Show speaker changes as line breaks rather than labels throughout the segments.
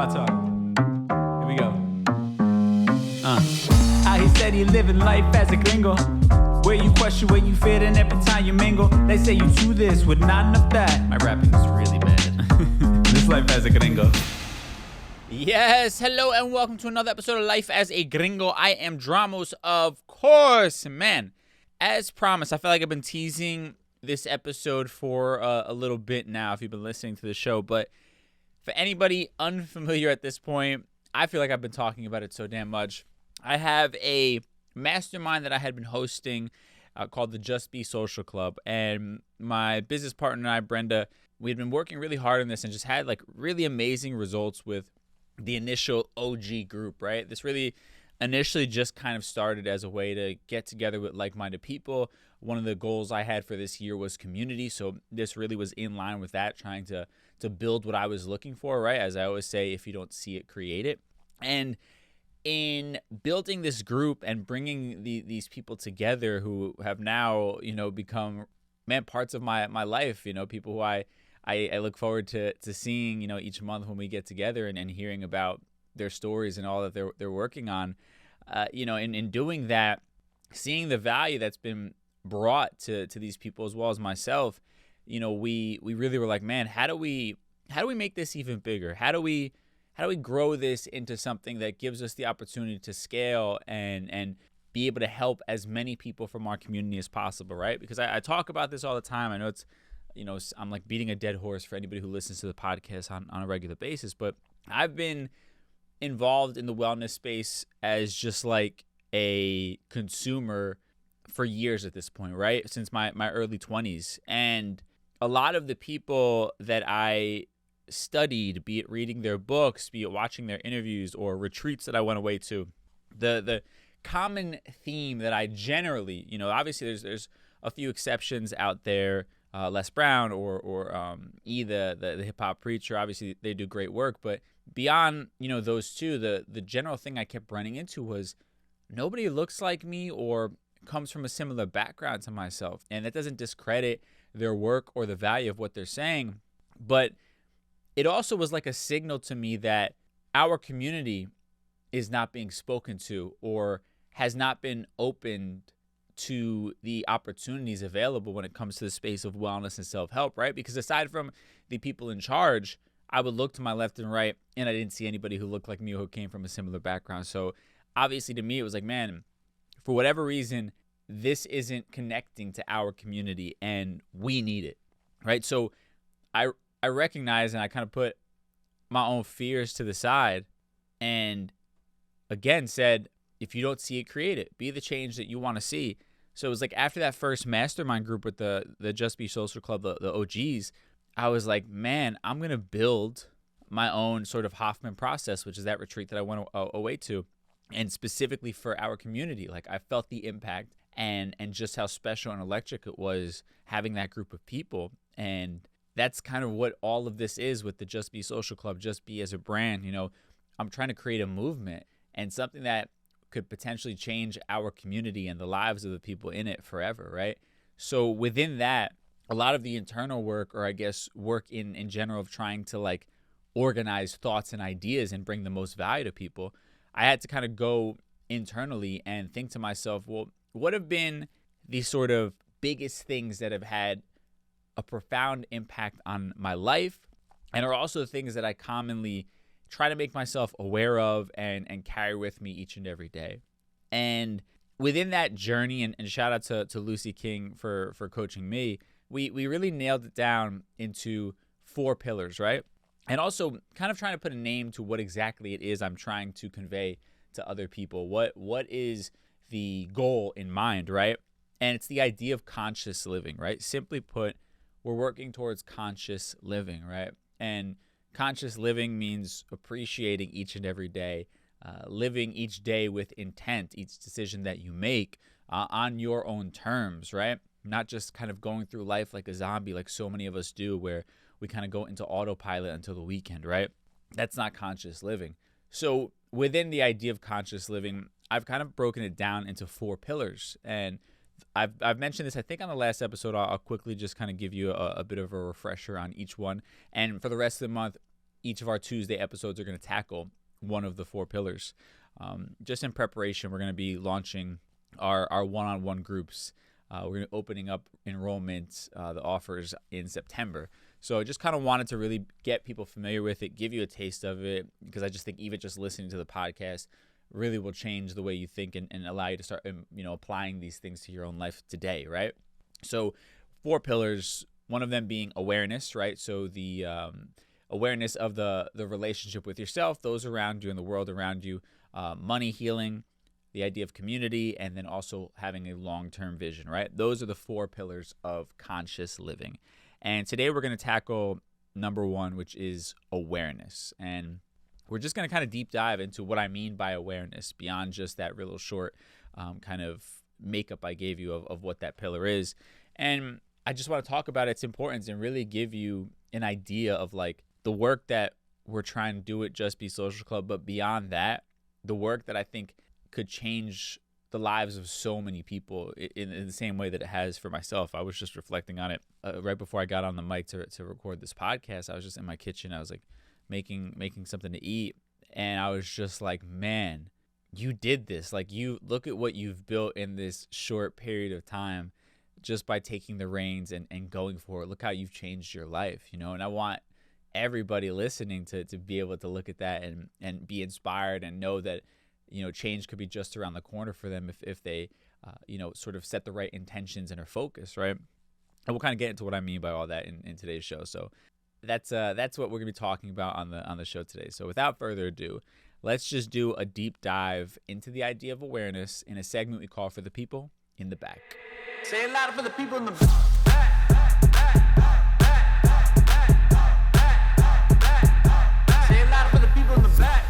my talk. Here we go. He said he living life as a gringo, where you question where you fit in every time you mingle. They say you do this with not enough that. My rapping is really bad. This life as a gringo.
Yes, hello and welcome to another episode of Life as a Gringo. I am Dramos, of course. Man, as promised, I feel like I've been teasing this episode for a little bit now if you've been listening to the show. But for anybody unfamiliar at this point, I feel like I've been talking about it so damn much. I have a mastermind that I had been hosting called the Just Be Social Club. And my business partner and I, Brenda, we had been working really hard on this and just had like really amazing results with the initial OG group, right? This really initially just kind of started as a way to get together with like-minded people. One of the goals I had for this year was community. So this really was in line with that, trying to build what I was looking for, right? As I always say, if you don't see it, create it. And in building this group and bringing these people together who have now, become, parts of my life, people who I look forward to seeing, each month when we get together and hearing about their stories and all that they're working on, in doing that, seeing the value that's been brought to these people as well as myself, we really were like, man, how do we make this even bigger? How do we grow this into something that gives us the opportunity to scale and be able to help as many people from our community as possible, right? Because I talk about this all the time. I know it's, I'm like beating a dead horse for anybody who listens to the podcast on a regular basis, but I've been involved in the wellness space as just like a consumer for years at this point, right? Since my early 20s. And a lot of the people that I studied, be it reading their books, be it watching their interviews or retreats that I went away to, the common theme that I generally, obviously there's a few exceptions out there, Les Brown or E, the hip hop preacher, obviously they do great work, but beyond, those two, the general thing I kept running into was nobody looks like me or comes from a similar background to myself. And that doesn't discredit their work or the value of what they're saying, but it also was like a signal to me that our community is not being spoken to or has not been opened to the opportunities available when it comes to the space of wellness and self-help, right? Because aside from the people in charge, I would look to my left and right and I didn't see anybody who looked like me or who came from a similar background. So obviously to me, it was like, man, for whatever reason, this isn't connecting to our community and we need it, right? So I recognize and I kind of put my own fears to the side and again said, if you don't see it, create it. Be the change that you want to see. So it was like after that first mastermind group with the Just Be Social Club, the OGs, I was like, man, I'm going to build my own sort of Hoffman process, which is that retreat that I went away to. And specifically for our community, like I felt the impact and just how special and electric it was having that group of people. And that's kind of what all of this is with the Just Be Social Club, Just Be as a brand. I'm trying to create a movement and something that could potentially change our community and the lives of the people in it forever, right? So within that, a lot of the internal work, or I guess work in general of trying to like organize thoughts and ideas and bring the most value to people, I had to kind of go internally and think to myself, well, what have been the sort of biggest things that have had a profound impact on my life and are also things that I commonly try to make myself aware of and carry with me each and every day. And within that journey, and shout out to Lucy King for coaching me, we really nailed it down into 4 pillars, right? And also kind of trying to put a name to what exactly it is I'm trying to convey to other people. What is the goal in mind, right? And it's the idea of conscious living, right? Simply put, we're working towards conscious living, right? And conscious living means appreciating each and every day, living each day with intent, each decision that you make on your own terms, right? Not just kind of going through life like a zombie like so many of us do, where we kind of go into autopilot until the weekend, right? That's not conscious living. So within the idea of conscious living, I've kind of broken it down into 4 pillars. And I've mentioned this, I think, on the last episode. I'll quickly just kind of give you a bit of a refresher on each one. And for the rest of the month, each of our Tuesday episodes are going to tackle one of the 4 pillars. Just in preparation, we're going to be launching our one-on-one groups. We're going to be opening up enrollment, the offers in September. So I just kind of wanted to really get people familiar with it, give you a taste of it, because I just think even just listening to the podcast really will change the way you think and allow you to start, applying these things to your own life today, right? So 4 pillars, one of them being awareness, right? So the awareness of the relationship with yourself, those around you and the world around you, money, healing, the idea of community, and then also having a long-term vision, right? Those are the 4 pillars of conscious living. And today we're going to tackle number 1, which is awareness. And we're just going to kind of deep dive into what I mean by awareness beyond just that real short kind of makeup I gave you of what that pillar is. And I just want to talk about its importance and really give you an idea of like the work that we're trying to do at Just Be Social Club, but beyond that, the work that I think could change the lives of so many people in the same way that it has for myself. I was just reflecting on it right before I got on the mic to record this podcast. I was just in my kitchen. I was like making something to eat, and I was just like, man, you did this. Like, you look at what you've built in this short period of time just by taking the reins and going for it. Look how you've changed your life, and I want everybody listening to be able to look at that and be inspired and know that change could be just around the corner for them if they, sort of set the right intentions and are focused, right? And we'll kind of get into what I mean by all that in today's show. So that's what we're gonna be talking about on the show today. So without further ado, let's just do a deep dive into the idea of awareness in a segment we call For the People in the Back.
Say it louder for the people in the back. Say it louder for the people in the back.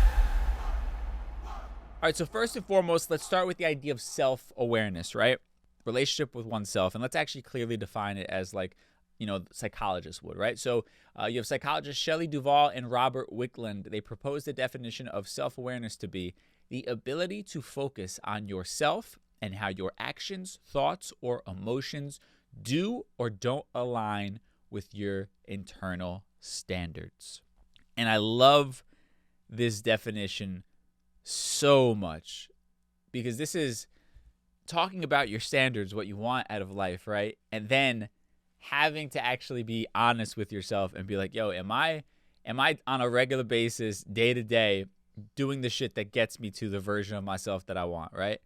All right, so first and foremost, let's start with the idea of self-awareness, right? Relationship with oneself. And let's actually clearly define it as like, psychologists would, right? So you have psychologists Shelley Duvall and Robert Wickland. They proposed the definition of self-awareness to be the ability to focus on yourself and how your actions, thoughts, or emotions do or don't align with your internal standards. And I love this definition so much because this is talking about your standards, what you want out of life, right? And then having to actually be honest with yourself and be like, yo, am I on a regular basis, day to day, doing the shit that gets me to the version of myself that I want, right?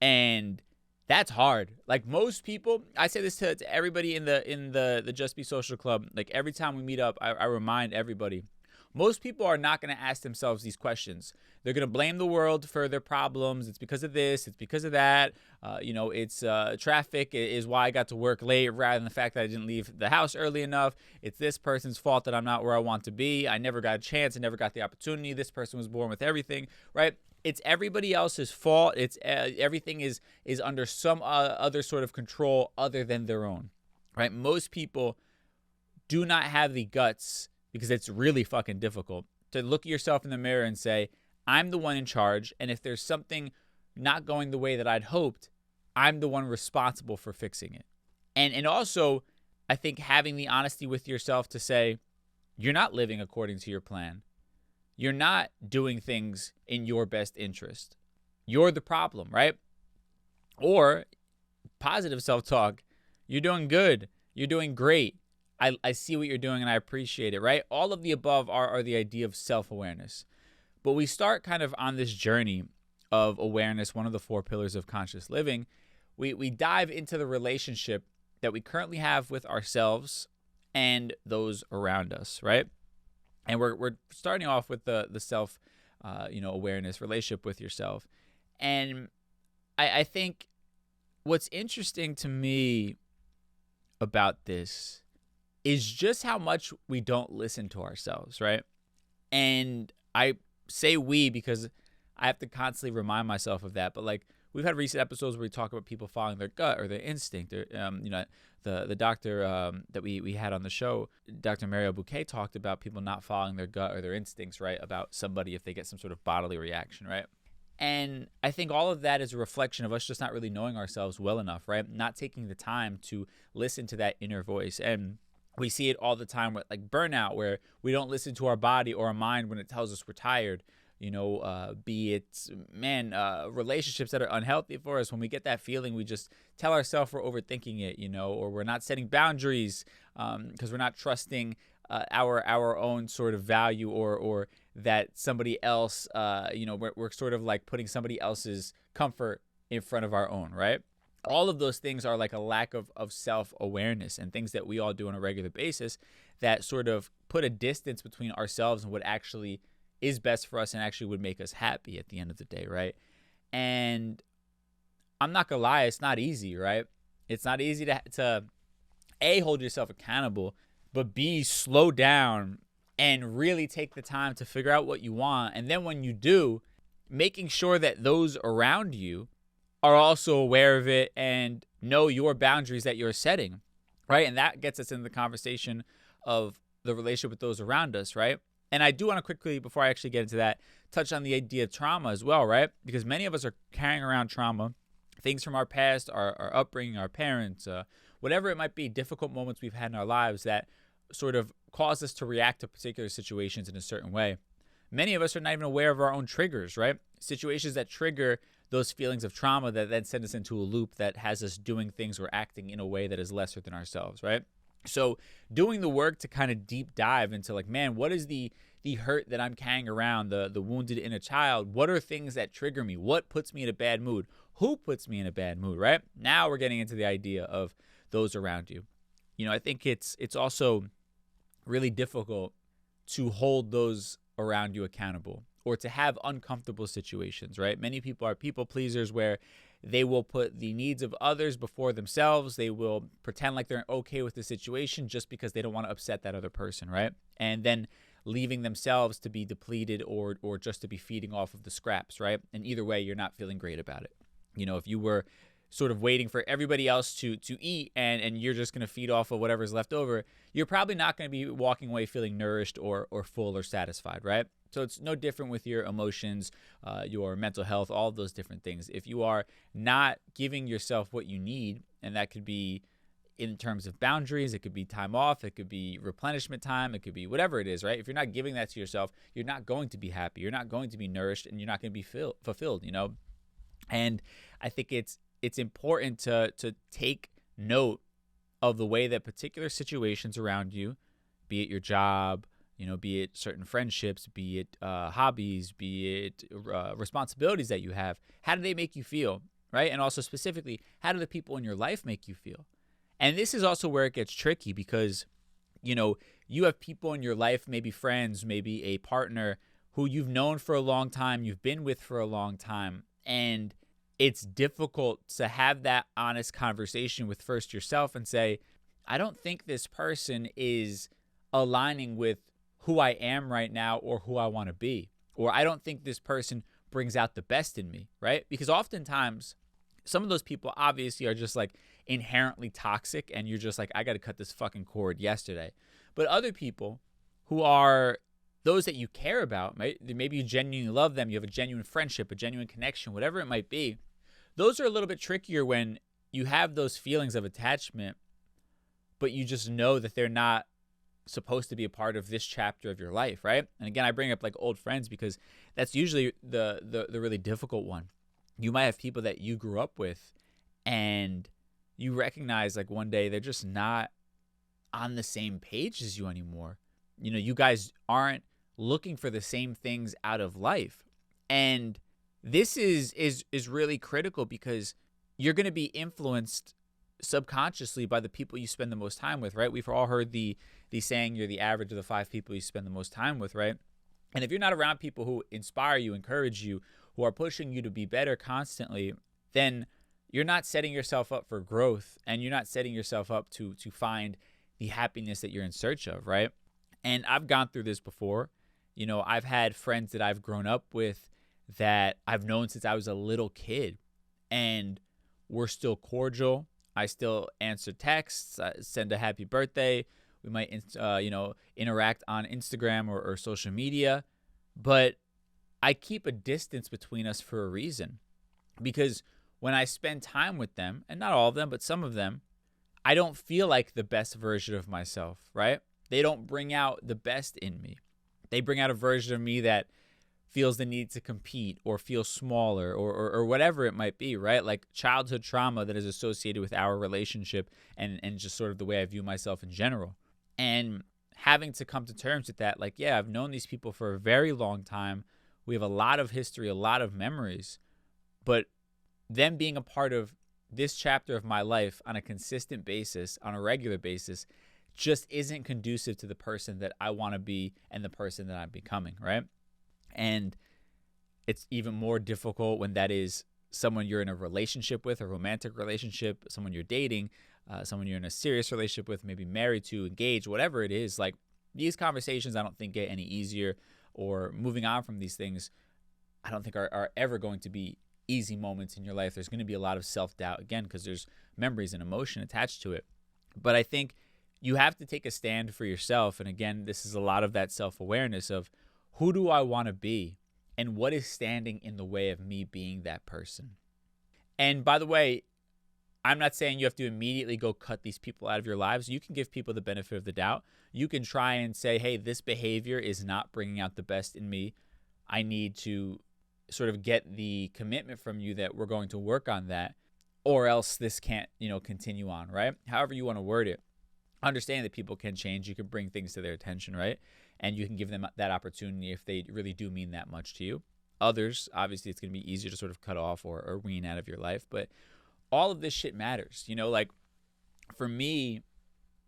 And that's hard. Like most people, I say this to everybody in the Just Be Social Club. Like every time we meet up, I remind everybody, most people are not going to ask themselves these questions. They're going to blame the world for their problems. It's because of this. It's because of that. It's traffic is why I got to work late rather than the fact that I didn't leave the house early enough. It's this person's fault that I'm not where I want to be. I never got a chance. I never got the opportunity. This person was born with everything, right? It's everybody else's fault. It's everything is under some other sort of control other than their own, right? Most people do not have the guts, because it's really fucking difficult, to look at yourself in the mirror and say, I'm the one in charge, and if there's something not going the way that I'd hoped, I'm the one responsible for fixing it. And also, I think having the honesty with yourself to say, you're not living according to your plan. You're not doing things in your best interest. You're the problem, right? Or positive self-talk, you're doing good. You're doing great. I see what you're doing and I appreciate it, right? All of the above are the idea of self-awareness. But we start kind of on this journey of awareness, one of the 4 pillars of conscious living. We dive into the relationship that we currently have with ourselves and those around us, right? And we're starting off with the self, awareness, relationship with yourself. And I think what's interesting to me about this is just how much we don't listen to ourselves, right? And I say we because I have to constantly remind myself of that. But like we've had recent episodes where we talk about people following their gut or their instinct. Or, the doctor that we had on the show, Dr. Mario Bouquet, talked about people not following their gut or their instincts, right? About somebody if they get some sort of bodily reaction, right? And I think all of that is a reflection of us just not really knowing ourselves well enough, right? Not taking the time to listen to that inner voice. And We see it all the time with like burnout, where we don't listen to our body or our mind when it tells us we're tired. Be it, relationships that are unhealthy for us. When we get that feeling, we just tell ourselves we're overthinking it, or we're not setting boundaries because we're not trusting our own sort of value, or that somebody else, we're sort of like putting somebody else's comfort in front of our own, right? All of those things are like a lack of self-awareness, and things that we all do on a regular basis that sort of put a distance between ourselves and what actually is best for us and actually would make us happy at the end of the day, right? And I'm not gonna lie, it's not easy, right? It's not easy to A, hold yourself accountable, but B, slow down and really take the time to figure out what you want. And then when you do, making sure that those around you are also aware of it and know your boundaries that you're setting, right? And that gets us into the conversation of the relationship with those around us, right? And I do want to quickly, before I actually get into that, touch on the idea of trauma as well, right? Because many of us are carrying around trauma, things from our past, our upbringing, our parents, whatever it might be, difficult moments we've had in our lives that sort of cause us to react to particular situations in a certain way. Many of us are not even aware of our own triggers, right? Situations that trigger those feelings of trauma that then send us into a loop that has us doing things or acting in a way that is lesser than ourselves, right? So doing the work to kind of deep dive into like, man, what is the hurt that I'm carrying around, the wounded inner child? What are things that trigger me? What puts me in a bad mood? Who puts me in a bad mood, right? Now we're getting into the idea of those around you. I think it's also really difficult to hold those around you accountable, or to have uncomfortable situations, right? Many people are people pleasers, where they will put the needs of others before themselves. They will pretend like they're okay with the situation just because they don't want to upset that other person, right? And then leaving themselves to be depleted or just to be feeding off of the scraps, right? And either way, you're not feeling great about it. If you were sort of waiting for everybody else to eat and you're just going to feed off of whatever's left over, you're probably not going to be walking away feeling nourished or full or satisfied, right? So it's no different with your emotions, your mental health, all of those different things. If you are not giving yourself what you need, and that could be in terms of boundaries, it could be time off, it could be replenishment time, it could be whatever it is, right? If you're not giving that to yourself, you're not going to be happy, you're not going to be nourished, and you're not going to be fulfilled, And I think it's important to take note of the way that particular situations around you, be it your job, be it certain friendships, be it hobbies, be it responsibilities that you have, how do they make you feel, right? And also specifically, how do the people in your life make you feel? And this is also where it gets tricky, because, you have people in your life, maybe friends, maybe a partner who you've known for a long time, you've been with for a long time, and it's difficult to have that honest conversation with first yourself and say, I don't think this person is aligning with who I am right now or who I want to be. Or I don't think this person brings out the best in me, right? Because oftentimes, some of those people obviously are just like inherently toxic, and you're just like, I got to cut this fucking cord yesterday. But other people who are those that you care about, right? Maybe you genuinely love them, you have a genuine friendship, a genuine connection, whatever it might be. Those are a little bit trickier when you have those feelings of attachment, but you just know that they're not supposed to be a part of this chapter of your life, right? And again, I bring up like old friends because that's usually the really difficult one. You might have people that you grew up with and you recognize like one day they're just not on the same page as you anymore. You guys aren't looking for the same things out of life. And this is really critical, because you're going to be influenced subconsciously by the people you spend the most time with, right? We've all heard the saying, you're the average of the 5 people you spend the most time with, right? And if you're not around people who inspire you, encourage you, who are pushing you to be better constantly, then you're not setting yourself up for growth, and you're not setting yourself up to find the happiness that you're in search of, right? And I've gone through this before. I've had friends that I've grown up with that I've known since I was a little kid, and we're still cordial. I still answer texts, send a happy birthday. We might, interact on Instagram or social media, but I keep a distance between us for a reason, because when I spend time with them, and not all of them, but some of them, I don't feel like the best version of myself, right? They don't bring out the best in me. They bring out a version of me that feels the need to compete or feel smaller or whatever it might be, right? Like childhood trauma that is associated with our relationship and just sort of the way I view myself in general. And having to come to terms with that, like, yeah, I've known these people for a very long time. We have a lot of history, a lot of memories, but them being a part of this chapter of my life on a consistent basis, on a regular basis, just isn't conducive to the person that I want to be and the person that I'm becoming, right? And it's even more difficult when that is someone you're in a relationship with, a romantic relationship, someone you're dating, someone you're in a serious relationship with, maybe married to, engaged, whatever it is. Like, these conversations I don't think get any easier, or moving on from these things I don't think are ever going to be easy moments in your life. There's going to be a lot of self-doubt, again, because there's memories and emotion attached to it. But I think you have to take a stand for yourself. And again, this is a lot of that self-awareness of, who do I want to be and what is standing in the way of me being that person? And by the way, I'm not saying you have to immediately go cut these people out of your lives. You can give people the benefit of the doubt. You can try and say, hey, this behavior is not bringing out the best in me. I need to sort of get the commitment from you that we're going to work on that, or else this can't, continue on, right? However you want to word it. Understand that people can change. You can bring things to their attention, right? And you can give them that opportunity if they really do mean that much to you. Others, obviously, it's going to be easier to sort of cut off or wean out of your life. But all of this shit matters. Like, for me,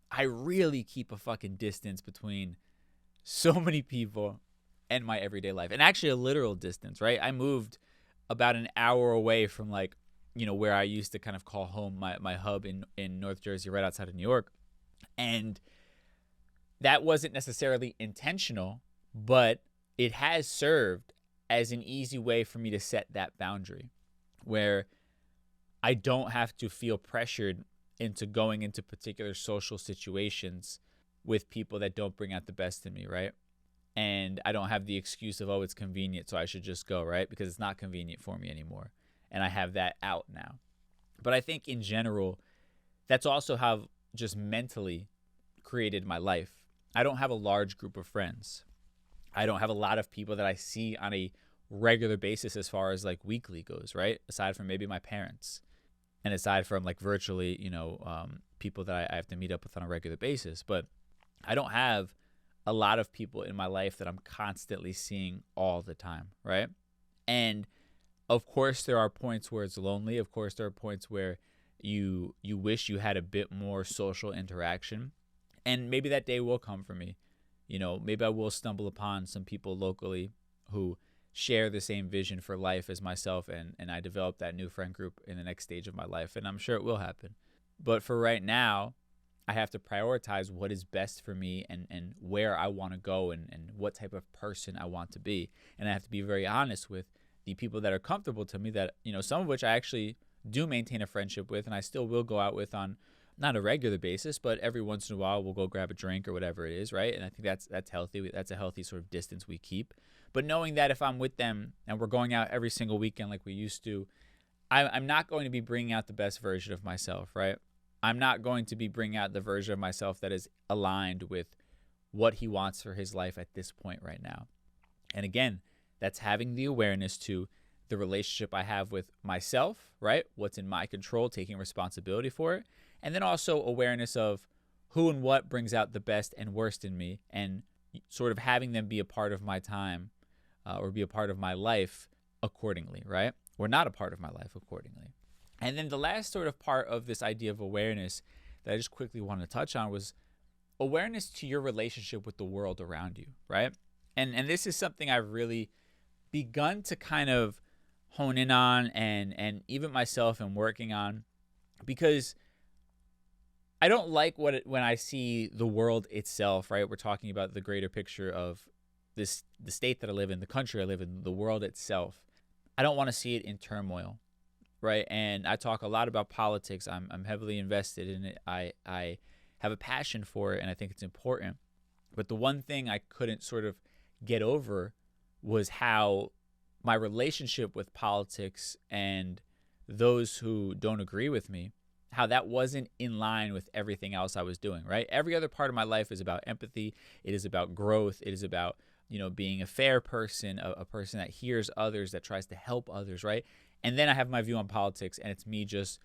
I really keep a fucking distance between so many people and my everyday life. And actually a literal distance, right? I moved about an hour away from, like, where I used to kind of call home, my hub in North Jersey, right outside of New York. And that wasn't necessarily intentional, but it has served as an easy way for me to set that boundary where I don't have to feel pressured into going into particular social situations with people that don't bring out the best in me, right? And I don't have the excuse of, oh, it's convenient, so I should just go, right? Because it's not convenient for me anymore. And I have that out now. But I think in general, that's also how just mentally created my life. I don't have a large group of friends. I don't have a lot of people that I see on a regular basis as far as like weekly goes, right? Aside from maybe my parents, and aside from like virtually, people that I have to meet up with on a regular basis. But I don't have a lot of people in my life that I'm constantly seeing all the time, right? And of course, there are points where it's lonely. Of course, there are points where you wish you had a bit more social interaction. And maybe that day will come for me. Maybe I will stumble upon some people locally who share the same vision for life as myself, and I develop that new friend group in the next stage of my life, and I'm sure it will happen. But for right now, I have to prioritize what is best for me and where I want to go and what type of person I want to be. And I have to be very honest with the people that are comfortable to me that, some of which I actually do maintain a friendship with, and I still will go out with on not a regular basis, but every once in a while we'll go grab a drink or whatever it is, right? And I think that's healthy. That's a healthy sort of distance we keep. But knowing that if I'm with them and we're going out every single weekend like we used to, I'm not going to be bringing out the best version of myself, right? I'm not going to be bringing out the version of myself that is aligned with what he wants for his life at this point right now. And again, that's having the awareness to the relationship I have with myself, right? What's in my control, taking responsibility for it. And then also awareness of who and what brings out the best and worst in me, and sort of having them be a part of my time or be a part of my life accordingly, right? Or not a part of my life accordingly. And then the last sort of part of this idea of awareness that I just quickly wanted to touch on was awareness to your relationship with the world around you, right? And this is something I've really begun to kind of hone in on and even myself am working on, because I don't like when I see the world itself, right? We're talking about the greater picture of the state that I live in, the country I live in, the world itself. I don't want to see it in turmoil, right? And I talk a lot about politics. I'm heavily invested in it. I have a passion for it, and I think it's important. But the one thing I couldn't sort of get over was how my relationship with politics and those who don't agree with me how that wasn't in line with everything else I was doing, right? Every other part of my life is about empathy. It is about growth. It is about, being a fair person, a person that hears others, that tries to help others, right? And then I have my view on politics, and it's me just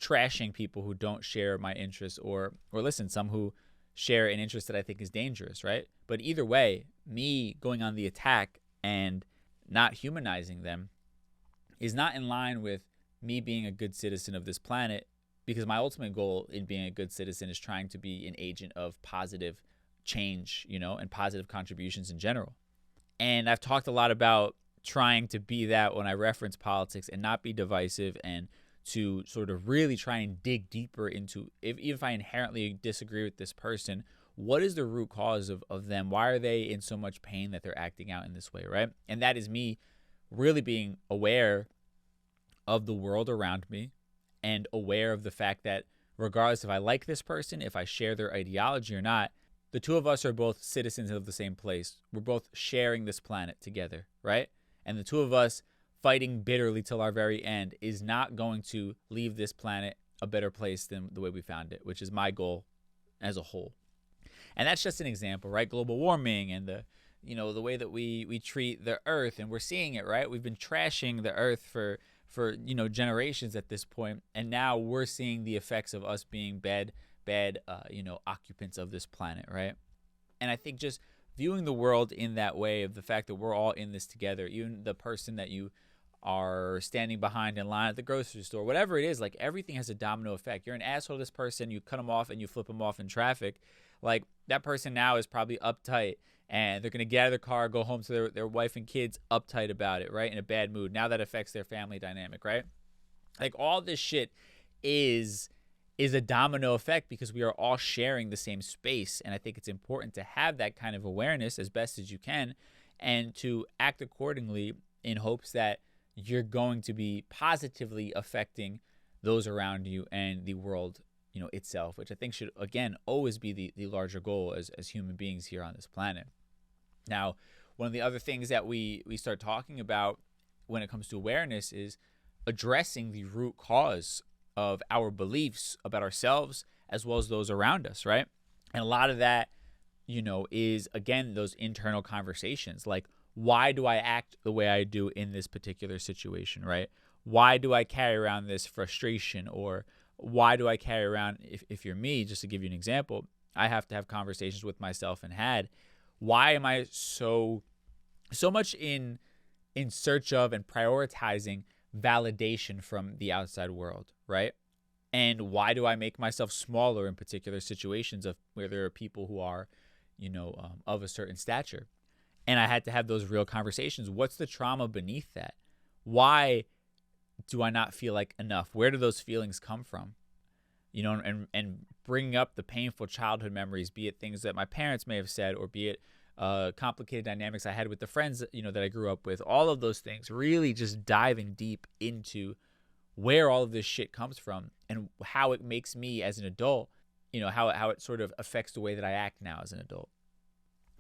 trashing people who don't share my interests, or listen, some who share an interest that I think is dangerous, right? But either way, me going on the attack and not humanizing them is not in line with me being a good citizen of this planet, because my ultimate goal in being a good citizen is trying to be an agent of positive change, and positive contributions in general. And I've talked a lot about trying to be that when I reference politics, and not be divisive, and to sort of really try and dig deeper into, even if I inherently disagree with this person, what is the root cause of them? Why are they in so much pain that they're acting out in this way, right? And that is me really being aware of the world around me, and aware of the fact that regardless if I like this person, if I share their ideology or not, the two of us are both citizens of the same place. We're both sharing this planet together, right? And the two of us fighting bitterly till our very end is not going to leave this planet a better place than the way we found it, which is my goal as a whole. And that's just an example, right? Global warming and the way that we treat the earth, and we're seeing it, right? We've been trashing the earth for generations at this point, and now we're seeing the effects of us being bad occupants of this planet, right? And I think just viewing the world in that way, of the fact that we're all in this together, even the person that you are standing behind in line at the grocery store, whatever it is, like, everything has a domino effect. You're an asshole to this person, you cut them off and you flip them off in traffic. Like, that person now is probably uptight, and they're going to get out of their car, go home to their wife and kids uptight about it, right? In a bad mood. Now that affects their family dynamic, right? Like, all this shit is a domino effect, because we are all sharing the same space. And I think it's important to have that kind of awareness as best as you can, and to act accordingly in hopes that you're going to be positively affecting those around you and the world, itself, which I think should, again, always be the larger goal as human beings here on this planet. Now, one of the other things that we start talking about when it comes to awareness is addressing the root cause of our beliefs about ourselves as well as those around us, right? And a lot of that, is, again, those internal conversations. Like, why do I act the way I do in this particular situation, right? Why do I carry around this frustration? Or why do I carry around, if you're me, just to give you an example, I have to have conversations with myself, and why am I so much in search of and prioritizing validation from the outside world, right? And why do I make myself smaller in particular situations of where there are people who are, of a certain stature? And I had to have those real conversations. What's the trauma beneath that? Why do I not feel like enough? Where do those feelings come from? And bringing up the painful childhood memories, be it things that my parents may have said, or be it complicated dynamics I had with the friends, that I grew up with. All of those things, really just diving deep into where all of this shit comes from, and how it makes me as an adult, how it sort of affects the way that I act now as an adult.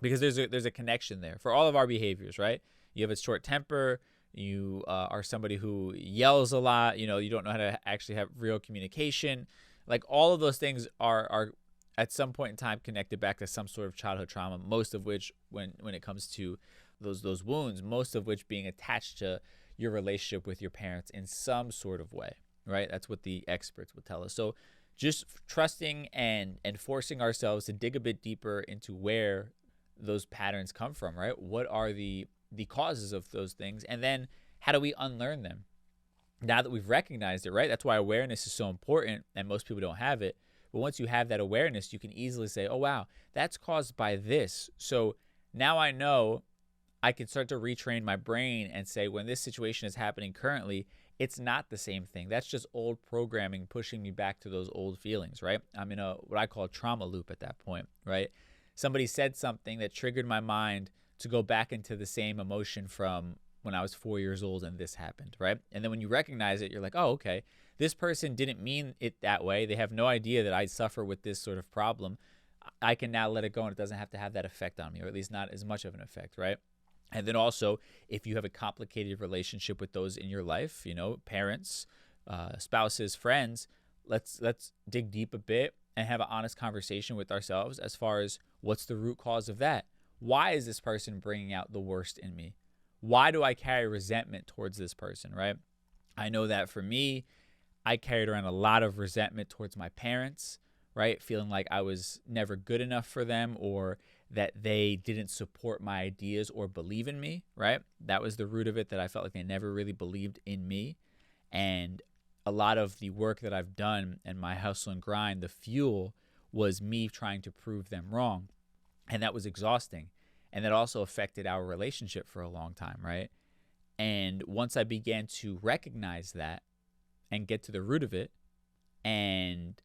Because there's a connection there for all of our behaviors, right? You have a short temper. You are somebody who yells a lot. You don't know how to actually have real communication. Like, all of those things are at some point in time connected back to some sort of childhood trauma. Most of which, when it comes to those wounds, most of which being attached to your relationship with your parents in some sort of way, right? That's what the experts would tell us. So just trusting and forcing ourselves to dig a bit deeper into where those patterns come from, right? What are the causes of those things, and then how do we unlearn them now that we've recognized it, right? That's why awareness is so important, and most people don't have it. But once you have that awareness, you can easily say, oh wow, that's caused by this. So now I know I can start to retrain my brain and say, when this situation is happening currently, it's not the same thing. That's just old programming pushing me back to those old feelings, right? I'm in what I call a trauma loop at that point, right? Somebody said something that triggered my mind to go back into the same emotion from when I was 4 years old and this happened, right? And then when you recognize it, you're like, oh, okay, this person didn't mean it that way. They have no idea that I suffer with this sort of problem. I can now let it go, and it doesn't have to have that effect on me, or at least not as much of an effect, right? And then also, if you have a complicated relationship with those in your life, parents, spouses, friends, let's dig deep a bit and have an honest conversation with ourselves as far as what's the root cause of that. Why is this person bringing out the worst in me? Why do I carry resentment towards this person, right? I know that for me, I carried around a lot of resentment towards my parents, right? Feeling like I was never good enough for them, or that they didn't support my ideas or believe in me, right? That was the root of it, that I felt like they never really believed in me. And a lot of the work that I've done and my hustle and grind, the fuel was me trying to prove them wrong. And that was exhausting. And that also affected our relationship for a long time, right? And once I began to recognize that and get to the root of it and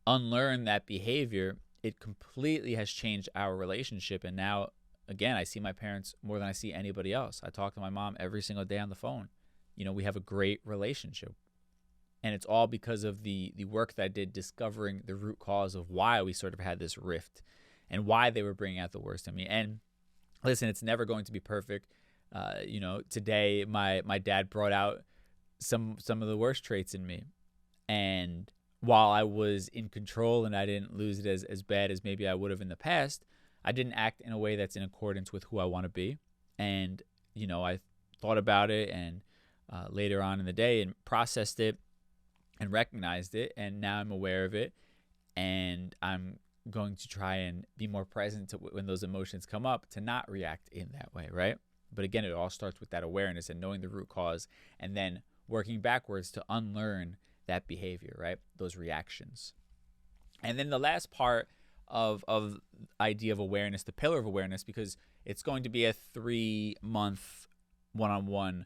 unlearn that behavior, it completely has changed our relationship. And now, again, I see my parents more than I see anybody else. I talk to my mom every single day on the phone. You know, we have a great relationship. And it's all because of the work that I did discovering the root cause of why we sort of had this rift and why they were bringing out the worst in me. And listen, it's never going to be perfect. Today my dad brought out some of the worst traits in me. And while I was in control and I didn't lose it as bad as maybe I would have in the past, I didn't act in a way that's in accordance with who I want to be. And, I thought about it and later on in the day and processed it and recognized it. And now I'm aware of it. And I'm going to try and be more present when those emotions come up, to not react in that way, right? But again, it all starts with that awareness and knowing the root cause, and then working backwards to unlearn that behavior, right? Those reactions. And then the last part of idea of awareness, the pillar of awareness, because it's going to be a 3-month one-on-one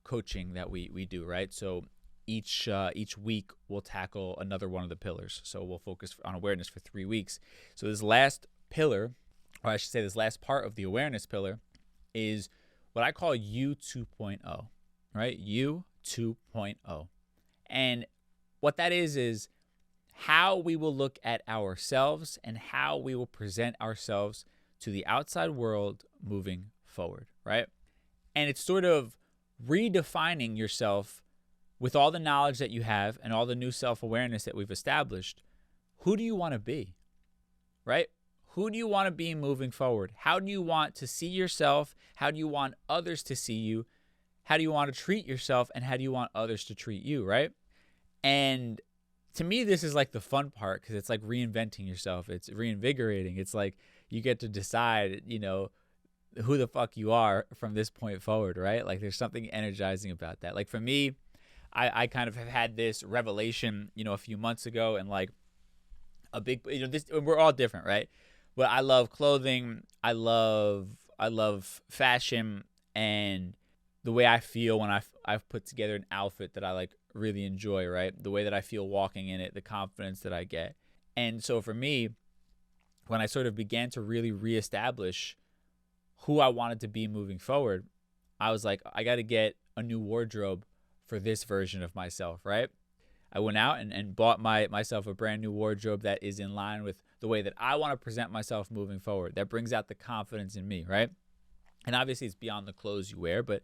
coaching that we do, right? So each week we'll tackle another one of the pillars. So we'll focus on awareness for 3 weeks. So this last pillar, or I should say this last part of the awareness pillar, is what I call U 2.0, right? U 2.0. And what that is how we will look at ourselves and how we will present ourselves to the outside world moving forward, right? And it's sort of redefining yourself with all the knowledge that you have and all the new self-awareness that we've established. Who do you want to be, right? Who do you want to be moving forward? How do you want to see yourself? How do you want others to see you? How do you want to treat yourself? And how do you want others to treat you, right? And to me, this is like the fun part, because it's like reinventing yourself. It's reinvigorating. It's like you get to decide, who the fuck you are from this point forward, right? Like there's something energizing about that. Like for me, I kind of have had this revelation, a few months ago, and like a big, we're all different, right? But I love clothing. I love fashion, and the way I feel when I've put together an outfit that I like really enjoy, right? The way that I feel walking in it, the confidence that I get. And so for me, when I sort of began to really reestablish who I wanted to be moving forward, I was like, I got to get a new wardrobe for this version of myself, right? I went out and bought myself a brand new wardrobe that is in line with the way that I want to present myself moving forward. That brings out the confidence in me, right? And obviously it's beyond the clothes you wear, but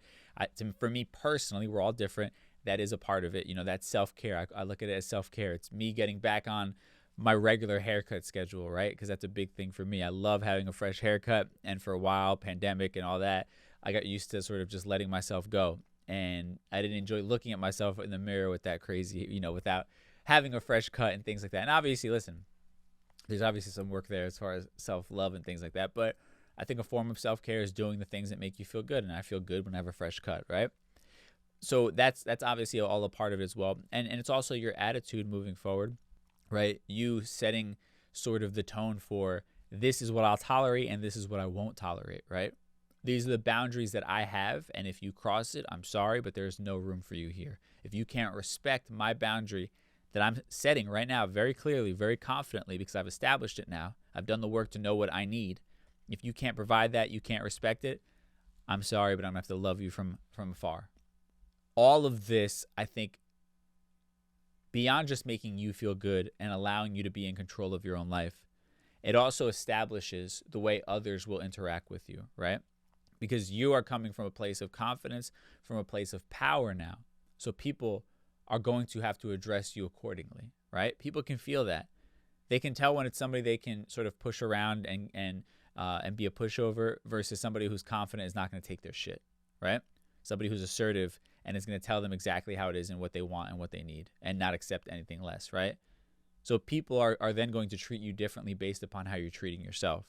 for me personally, we're all different. That is a part of it. That's self-care. I look at it as self-care. It's me getting back on my regular haircut schedule, right? Because that's a big thing for me. I love having a fresh haircut. And for a while, pandemic and all that, I got used to sort of just letting myself go. And I didn't enjoy looking at myself in the mirror with that crazy, without having a fresh cut and things like that. And obviously, listen, there's obviously some work there as far as self-love and things like that. But I think a form of self-care is doing the things that make you feel good. And I feel good when I have a fresh cut, right? So that's obviously all a part of it as well. And it's also your attitude moving forward, right? You setting sort of the tone for, this is what I'll tolerate and this is what I won't tolerate, right? These are the boundaries that I have, and if you cross it, I'm sorry, but there's no room for you here. If you can't respect my boundary that I'm setting right now very clearly, very confidently, because I've established it now, I've done the work to know what I need. If you can't provide that, you can't respect it, I'm sorry, but I'm going to have to love you from afar. All of this, I think, beyond just making you feel good and allowing you to be in control of your own life, it also establishes the way others will interact with you, right? Because you are coming from a place of confidence, from a place of power now. So people are going to have to address you accordingly, right? People can feel that. They can tell when it's somebody they can sort of push around and be a pushover versus somebody who's confident is not going to take their shit, right? Somebody who's assertive and is going to tell them exactly how it is and what they want and what they need and not accept anything less, right? So people are then going to treat you differently based upon how you're treating yourself.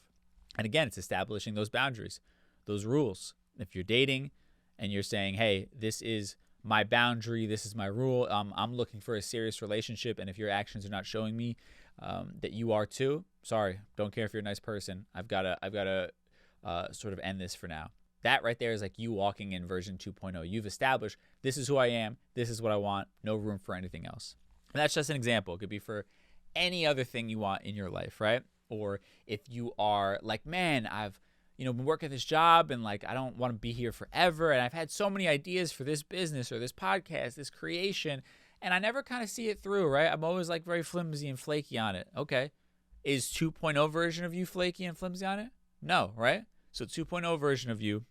And again, it's establishing those boundaries, those rules. If you're dating and you're saying, hey, this is my boundary, this is my rule, I'm looking for a serious relationship, and if your actions are not showing me that you are too, sorry, don't care if you're a nice person. I've got to sort of end this for now. That right there is like you walking in version 2.0. You've established this is who I am, this is what I want, no room for anything else. And that's just an example. It could be for any other thing you want in your life, right? Or if you are like, man, I've been working this job and like I don't want to be here forever, and I've had so many ideas for this business or this podcast, this creation, and I never kind of see it through, right? I'm always like very flimsy and flaky on it. Okay. Is 2.0 version of you flaky and flimsy on it? No, right? So 2.0 version of you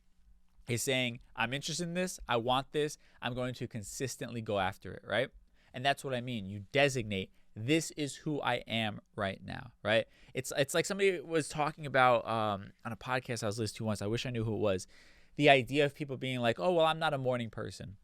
is saying, I'm interested in this, I want this, I'm going to consistently go after it, right? And that's what I mean. You designate, this is who I am right now, right? It's like somebody was talking about on a podcast I was listening to once. I wish I knew who it was. The idea of people being like, oh, well, I'm not a morning person.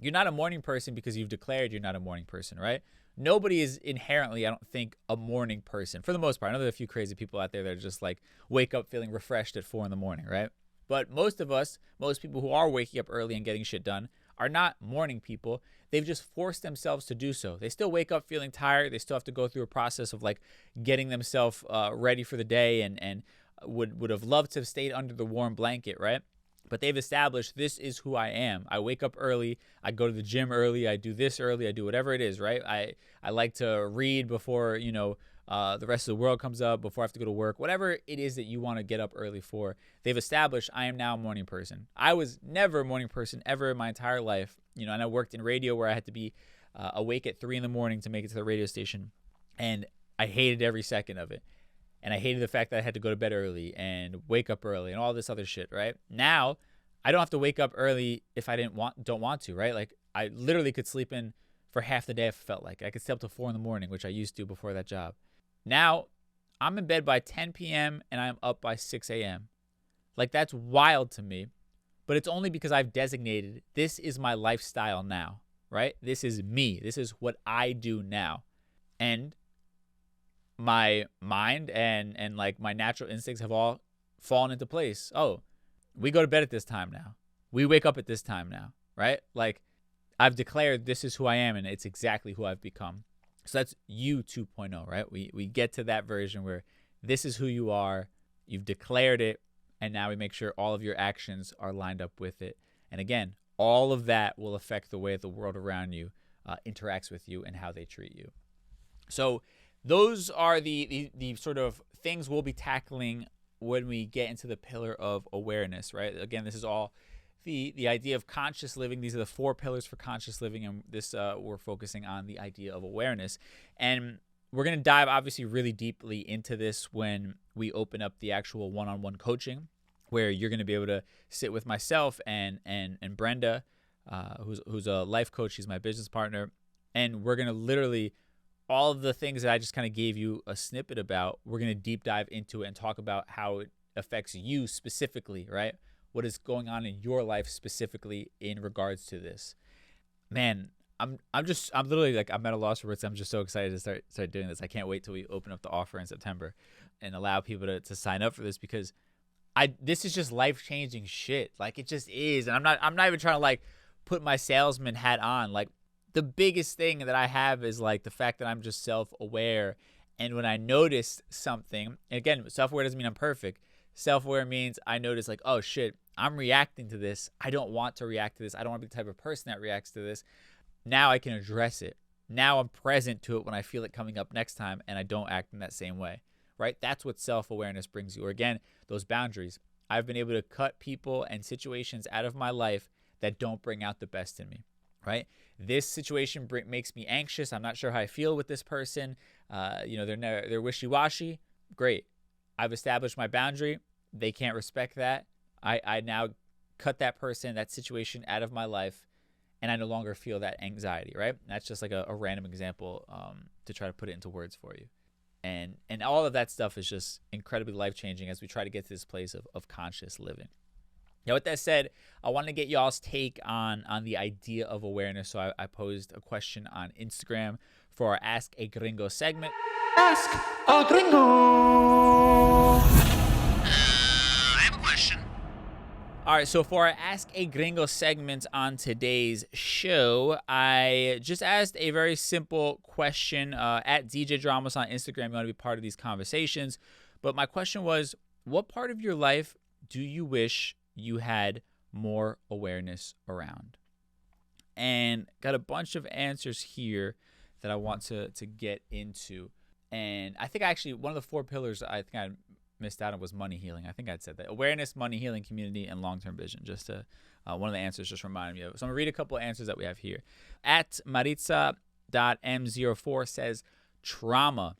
You're not a morning person because you've declared you're not a morning person, right? Nobody is inherently, I don't think, a morning person for the most part. I know there are a few crazy people out there that are just like wake up feeling refreshed at 4 a.m, right? But most people who are waking up early and getting shit done are not morning people. They've just forced themselves to do so. They still wake up feeling tired. They still have to go through a process of like getting themselves ready for the day and would have loved to have stayed under the warm blanket, right? But they've established this is who I am. I wake up early. I go to the gym early. I do this early. I do whatever it is, right? I like to read before, the rest of the world comes up, before I have to go to work. Whatever it is that you want to get up early for, they've established I am now a morning person. I was never a morning person ever in my entire life. And I worked in radio where I had to be awake at 3 a.m. to make it to the radio station. And I hated every second of it. And I hated the fact that I had to go to bed early and wake up early and all this other shit, right? Now, I don't have to wake up early if I don't want to, right? Like, I literally could sleep in for half the day if I felt like. I could stay up till 4 a.m, which I used to before that job. Now, I'm in bed by 10 p.m. and I'm up by 6 a.m. Like, that's wild to me. But it's only because I've designated this is my lifestyle now, right? This is me. This is what I do now. And my mind and like my natural instincts have all fallen into place. Oh, we go to bed at this time now. We wake up at this time now, right? Like, I've declared this is who I am and it's exactly who I've become. So that's you 2.0, right? We get to that version where this is who you are. You've declared it. And now we make sure all of your actions are lined up with it. And again, all of that will affect the way the world around you interacts with you and how they treat you. So those are the sort of things we'll be tackling when we get into the pillar of awareness, right? Again, this is all the idea of conscious living. These are the 4 pillars for conscious living, and this we're focusing on the idea of awareness. And we're going to dive obviously really deeply into this when we open up the actual one-on-one coaching, where you're going to be able to sit with myself and Brenda, who's a life coach. She's my business partner, and we're going to literally all of the things that I just kind of gave you a snippet about, we're going to deep dive into it and talk about how it affects you specifically, right? What is going on in your life specifically in regards to this. Man, I'm literally like, I'm at a loss for words. I'm just so excited to start doing this. I can't wait till we open up the offer in September and allow people to sign up for this, because this is just life-changing shit. Like, it just is. And I'm not even trying to like put my salesman hat on. Like, the biggest thing that I have is like the fact that I'm just self-aware. And when I notice something, and again, self-aware doesn't mean I'm perfect. Self-aware means I notice like, oh shit, I'm reacting to this. I don't want to react to this. I don't want to be the type of person that reacts to this. Now I can address it. Now I'm present to it when I feel it coming up next time, and I don't act in that same way, right? That's what self-awareness brings you. Or again, those boundaries. I've been able to cut people and situations out of my life that don't bring out the best in me, right? This situation makes me anxious. I'm not sure how I feel with this person. They're wishy-washy. Great. I've established my boundary. They can't respect that. I now cut that person, that situation out of my life. and I no longer feel that anxiety, right? That's just like a random example to try to put it into words for you. And all of that stuff is just incredibly life-changing as we try to get to this place of conscious living. Now, with that said, I want to get y'all's take on the idea of awareness. So I posed a question on Instagram for our Ask a Gringo segment.
Ask a Gringo.
I have a question. All right, so for our Ask a Gringo segment on today's show, I just asked a very simple question at DJ Dramos on Instagram. You want to be part of these conversations. But my question was, what part of your life do you wish you had more awareness around? And got a bunch of answers here that I want to get into. And I think actually one of the 4 pillars I think I missed out on was money healing. I think I'd said that. Awareness, money healing, community, and long-term vision. Just to, one of the answers just reminded me of it. So I'm going to read a couple of answers that we have here. At Maritza.m04 says, trauma.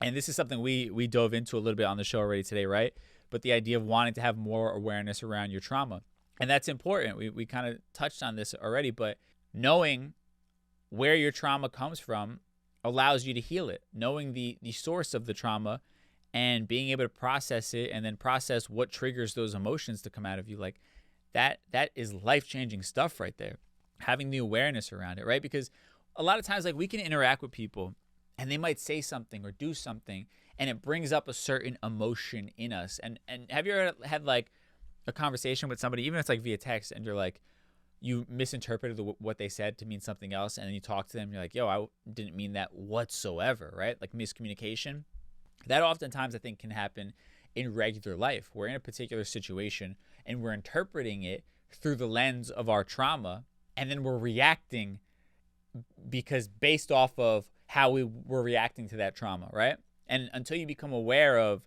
And this is something we dove into a little bit on the show already today, right? But the idea of wanting to have more awareness around your trauma. And that's important. We kind of touched on this already, but knowing where your trauma comes from allows you to heal it. Knowing the source of the trauma and being able to process it and then process what triggers those emotions to come out of you, like that is life-changing stuff right there. Having the awareness around it, right? Because a lot of times, like, we can interact with people and they might say something or do something and it brings up a certain emotion in us. And have you ever had like a conversation with somebody, even if it's like via text, and you're like, you misinterpreted what they said to mean something else, and then you talk to them, you're like, yo, I didn't mean that whatsoever, right? Like miscommunication. That oftentimes I think can happen in regular life. We're in a particular situation and we're interpreting it through the lens of our trauma, and then we're reacting because based off of how we were reacting to that trauma, right? And until you become aware of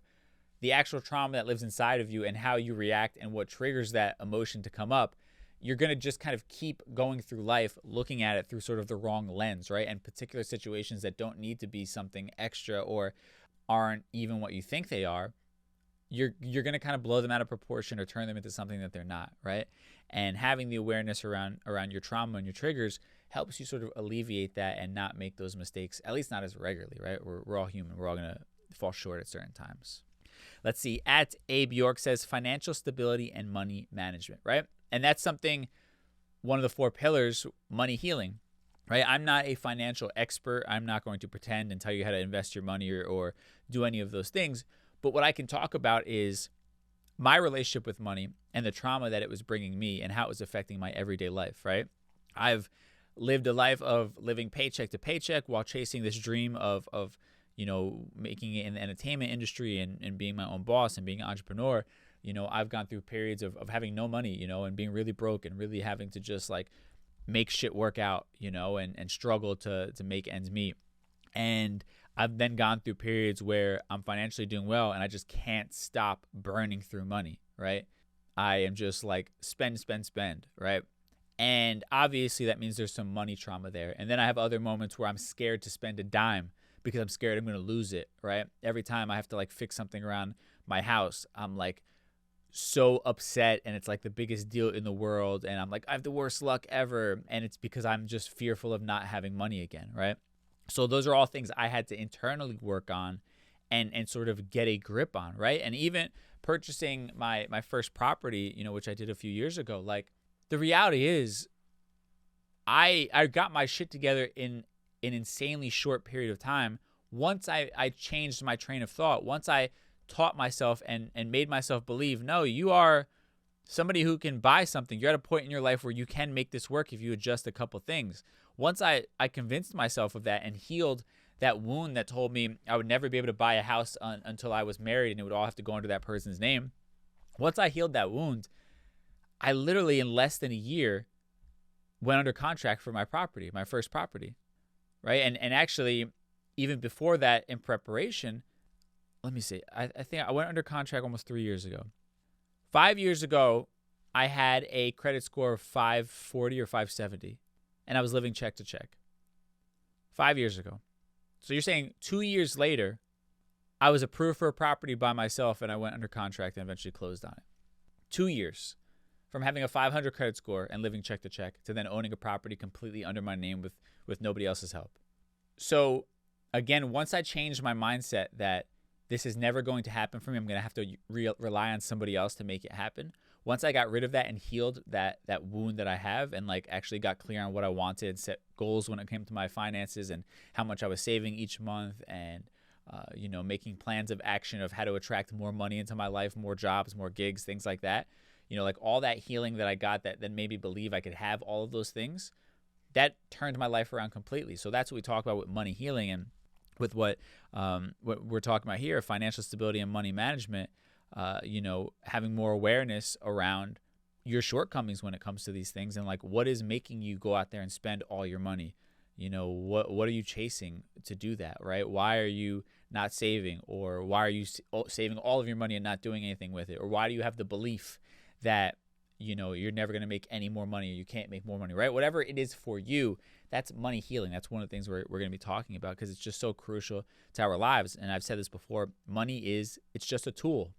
the actual trauma that lives inside of you and how you react and what triggers that emotion to come up, you're going to just kind of keep going through life looking at it through sort of the wrong lens, right? And particular situations that don't need to be something extra or aren't even what you think they are, you're going to kind of blow them out of proportion or turn them into something that they're not, right? And having the awareness around your trauma and your triggers helps you sort of alleviate that and not make those mistakes, at least not as regularly, right? We're all human. We're all going to fall short at certain times. Let's see. At Abe York says financial stability and money management, right? And that's something, one of the 4 pillars, money healing, right? I'm not a financial expert. I'm not going to pretend and tell you how to invest your money or do any of those things. But what I can talk about is my relationship with money and the trauma that it was bringing me and how it was affecting my everyday life, right? I've lived a life of living paycheck to paycheck while chasing this dream of making it in the entertainment industry and being my own boss and being an entrepreneur. I've gone through periods of having no money, and being really broke and really having to just like make shit work out, and struggle to make ends meet. And I've then gone through periods where I'm financially doing well and I just can't stop burning through money, right? I am just like spend, right? And obviously that means there's some money trauma there. And then I have other moments where I'm scared to spend a dime because I'm scared I'm going to lose it, right? Every time I have to like fix something around my house, I'm like so upset and it's like the biggest deal in the world. And I'm like, I have the worst luck ever. And it's because I'm just fearful of not having money again, right? So those are all things I had to internally work on and sort of get a grip on, right? And even purchasing my first property, which I did a few years ago, like the reality is I got my shit together in an insanely short period of time. Once I changed my train of thought, once I taught myself and made myself believe, no, you are somebody who can buy something. You're at a point in your life where you can make this work if you adjust a couple things. Once I convinced myself of that and healed that wound that told me I would never be able to buy a house until I was married and it would all have to go under that person's name. Once I healed that wound, I literally in less than a year went under contract for my property, my first property, right? And actually, even before that, in preparation, let me see. I think I went under contract almost 3 years ago. 5 years ago, I had a credit score of 540 or 570, and I was living check to check. 5 years ago. So you're saying 2 years later, I was approved for a property by myself, and I went under contract and eventually closed on it. 2 years. from having a 500 credit score and living check to check to then owning a property completely under my name with nobody else's help. So again, once I changed my mindset that this is never going to happen for me, I'm going to have to rely on somebody else to make it happen. Once I got rid of that and healed that wound that I have and like actually got clear on what I wanted and set goals when it came to my finances and how much I was saving each month and, making plans of action of how to attract more money into my life, more jobs, more gigs, things like that. Like all that healing that I got that then made me believe I could have all of those things, that turned my life around completely. So that's what we talk about with money healing and with what we're talking about here, financial stability and money management, having more awareness around your shortcomings when it comes to these things and like what is making you go out there and spend all your money. What are you chasing to do that, right? Why are you not saving, or why are you saving all of your money and not doing anything with it? Or why do you have the belief that, you're never going to make any more money or you can't make more money, right? Whatever it is for you, that's money healing. That's one of the things we're going to be talking about because it's just so crucial to our lives. And I've said this before, it's just a tool.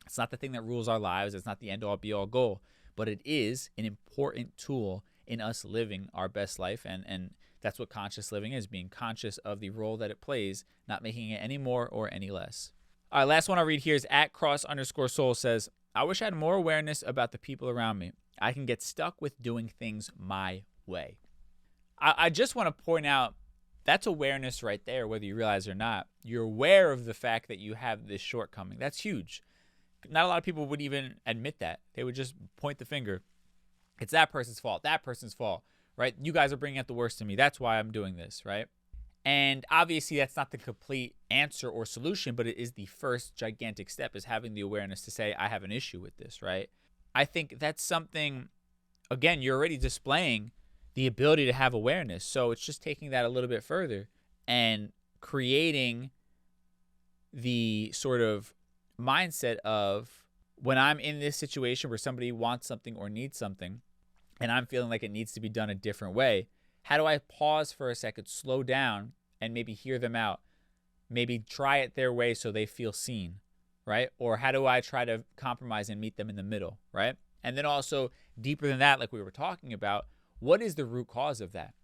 It's not the thing that rules our lives. It's not the end all be all goal, but it is an important tool in us living our best life. And that's what conscious living is, being conscious of the role that it plays, not making it any more or any less. All right, last one I'll read here is @cross_soul says, I wish I had more awareness about the people around me. I can get stuck with doing things my way. I just want to point out that's awareness right there, whether you realize it or not. You're aware of the fact that you have this shortcoming. That's huge. Not a lot of people would even admit that. They would just point the finger. It's that person's fault, right? You guys are bringing out the worst in me. That's why I'm doing this, right? And obviously that's not the complete answer or solution, but it is the first gigantic step, is having the awareness to say, I have an issue with this, right? I think that's something, again, you're already displaying the ability to have awareness. So it's just taking that a little bit further and creating the sort of mindset of when I'm in this situation where somebody wants something or needs something and I'm feeling like it needs to be done a different way, how do I pause for a second, slow down, and maybe hear them out? Maybe try it their way so they feel seen, right? Or how do I try to compromise and meet them in the middle, right? And then also deeper than that, like we were talking about, what is the root cause of that?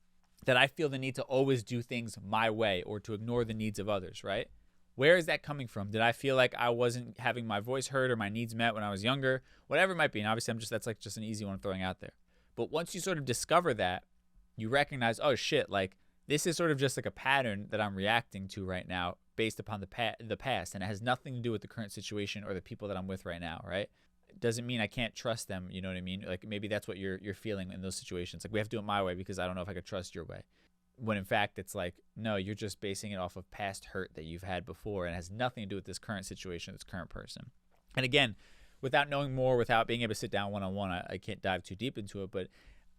That I feel the need to always do things my way or to ignore the needs of others, right? Where is that coming from? Did I feel like I wasn't having my voice heard or my needs met when I was younger? Whatever it might be. And obviously that's like just an easy one I'm throwing out there. But once you sort of discover that, you recognize, oh shit, like this is sort of just like a pattern that I'm reacting to right now based upon the past, and it has nothing to do with the current situation or the people that I'm with right now, right? It doesn't mean I can't trust them, you know what I mean? Like maybe that's what you're feeling in those situations. Like we have to do it my way because I don't know if I could trust your way. When in fact it's like, no, you're just basing it off of past hurt that you've had before and it has nothing to do with this current situation, this current person. And again, without knowing more, without being able to sit down one-on-one, I can't dive too deep into it, but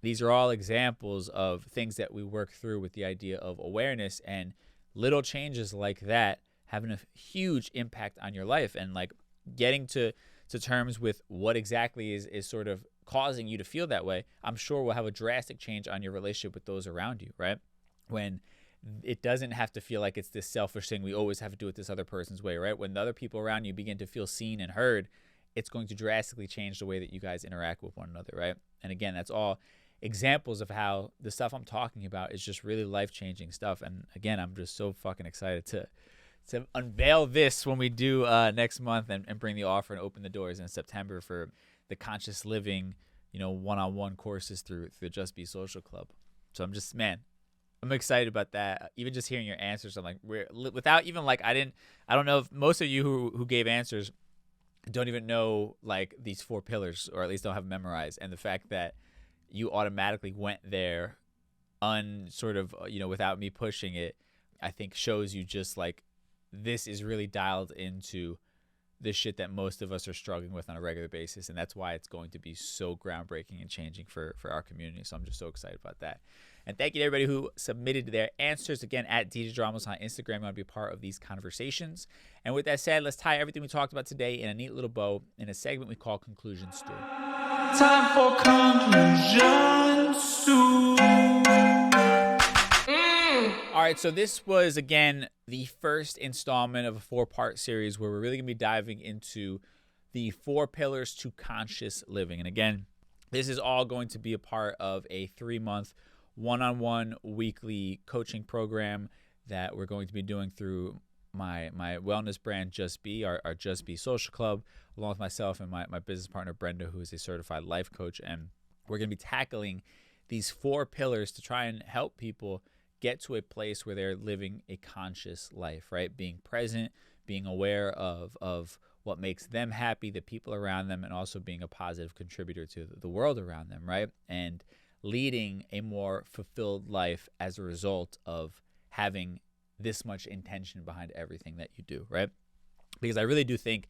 these are all examples of things that we work through with the idea of awareness, and little changes like that having a huge impact on your life, and like getting to terms with what exactly is sort of causing you to feel that way, I'm sure will have a drastic change on your relationship with those around you, right? When it doesn't have to feel like it's this selfish thing we always have to do it this other person's way, right? When the other people around you begin to feel seen and heard, it's going to drastically change the way that you guys interact with one another, right? And again, that's all examples of how the stuff I'm talking about is just really life-changing stuff. And again, I'm just so fucking excited to unveil this when we do next month and bring the offer and open the doors in September for the conscious living, one-on-one courses through the Just Be Social Club. So I'm excited about that. Even just hearing your answers, I'm like, without even like, I don't know if most of you who gave answers don't even know like these 4 pillars, or at least don't have memorized. And the fact that you automatically went there without me pushing it, I think shows you just like, this is really dialed into the shit that most of us are struggling with on a regular basis. And that's why it's going to be so groundbreaking and changing for our community. So I'm just so excited about that. And thank you to everybody who submitted their answers. Again, at DJ Dramos on Instagram, you want to be a part of these conversations. And with that said, let's tie everything we talked about today in a neat little bow in a segment we call Conclusion Stew.
Time for conclusion stew.
All right, so this was, again, the first installment of a 4-part series where we're really going to be diving into the 4 pillars to conscious living. And again, This is all going to be a part of a 3-month one-on-one weekly coaching program that we're going to be doing through my wellness brand, Just Be, our Just Be social club, along with myself and my business partner, Brenda, who is a certified life coach. And we're going to be tackling these 4 pillars to try and help people get to a place where they're living a conscious life, right? Being present, being aware of what makes them happy, the people around them, and also being a positive contributor to the world around them, right? And leading a more fulfilled life as a result of having this much intention behind everything that you do, right? Because I really do think